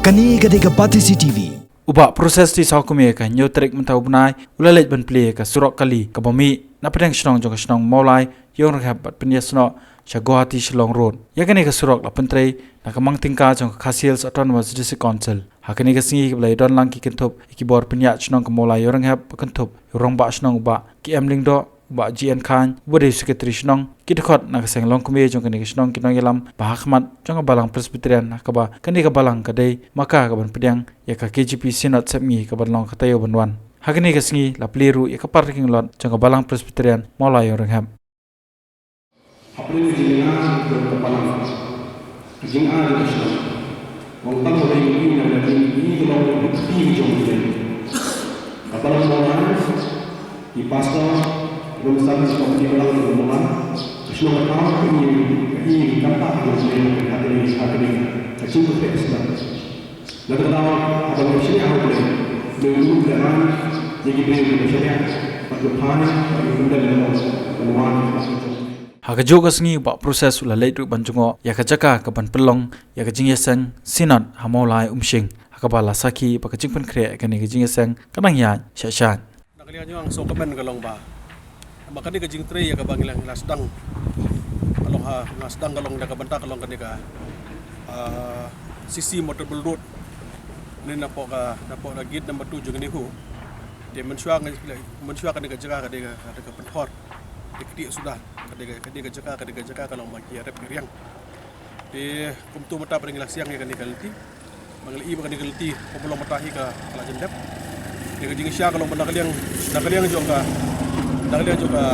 Kani gadega Pati CCTV. Ubah proses di sahukumia ka nyotrik mentau benai ulalej ban pli ka surok kali ka bomi na pedang snong jong snong maulai yong rehab bat penyasno Guwahati Shillong Road. Yakani ka surok la pentrei na kamang tingka jong Khasiels Autonomous District Council. Hakani ka singi blai don lang ki kentup ikibor penyat snong ka maulai yong rehab kentup yorong ba snong ba ki emling do ba GN Khan bude sekretari snong kidkhot na kaseng long kumie jong kani snong kinong yalam ba hakmat jong balang presbyterian ka ba kani ka balang kadai maka ka ban pedang ya ka KGP Synod sepmi ka ban long katayo banwan hakani ka singi la pliru ya ka parking lot jong ka balang presbyterian maulai yorong rehab Apalagi jenengan berkepalang, jenengan itu sudah. Wong tamu dari ini dan ini kalau bukti jom dia. Apalagi orang di pasar belum sampai seperti orang di rumah. Semua orang ini kata jom hari kecil tu sudah. Lalu kalau apa mesti aku boleh dulu dengan jadi beri masyarakat pada hari kemudian dalam penuan. Haka juga sengi buat proses ulalai tu banjungo ya kajaka ke ban pelong ya kajingyasang Synod hamolai umsing haka bala saki pa kajingpan kre kani kajingyasang kanang ya syashan nakalian yung ang sokamen kalong ba makani kajing tre ya kabang ilang lasdang kalong ha lasdang kalong nakabanta kalong kani ka sisi motorable road ni napo na gate number 2 jung ni hu de mensua kani kajaka kani ka penhor dikti sudah kadega kalau bagi arep riang di kumtu mata paling lasiang ya kan digalti mangali iba kan digalti pemulong matahi ka kala jendep de gajing sya kalau nakaliang juga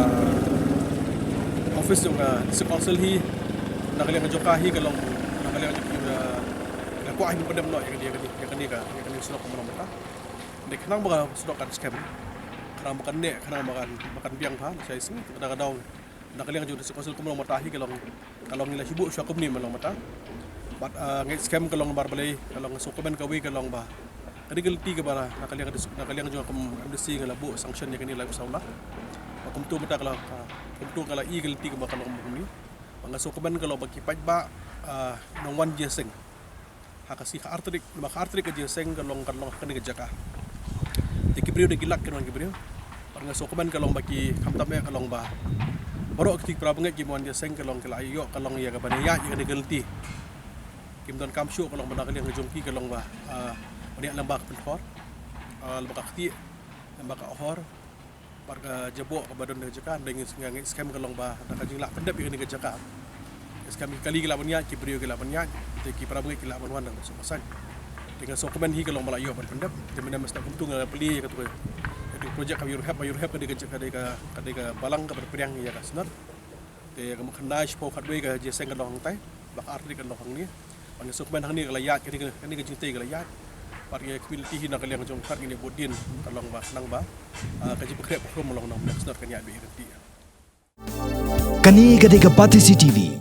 office juga council hi nakaliang juga hi kalau nakaliang juga ko ahin padam no ya kan dia sulok pemulong mata de kenang baga sulokan scam karena makan biang pa saya sini kadang-kadang nakaliang juga sekonsul kumulong matahi kalau nila sibuk sya kumni malong mata but ngait scam kalau barbalay kalau sukumen kawi kalau ba kadigalti ka bara nakaliang juga kum amdesi ngalabu sanction ya kanila usawla kumtu mata kalau kumtu kala igalti ka kalau kumni mga sukumen kalau bagi pajba nongwan jeseng hakasi artrik ka jeseng kalau kaniga jaka Kibriyo de gilak kan kibriyo. Parang sokoman kalong bagi kamtame kalong ba. Baro aktik prabunget gimon dia seng kalong kalayo kalong ya kabaniya ya digelti. Kimdon kamsyo kalong manakali ang jongki kalong ba. Baniya lambak penhor. Lambak akti lambak ohor. Parga jabo kabadon de jaka dengan scam kalong ba nakajing lak pendep ya ni jaka. Scam kali gila baniya kibriyo gila baniya. Ki prabunget gila banwan nang sumasan. Dengan sokomen hi kalau malayo pan pendap dimana mesti untung beli kata jadi projek kami Europe kadika balang ka berperiang ya ka senar te kam khandai po khatwe ka je seng kadong tai bak arti kan dong ni pan sokomen hang ni kala yat kani ka jinte kala yat par ye community hi na kaliang jong khat ni bodin kalong ba nang ba ka ji bekrep ko molong nang senar kan ya bi Kani gadega Pati CCTV.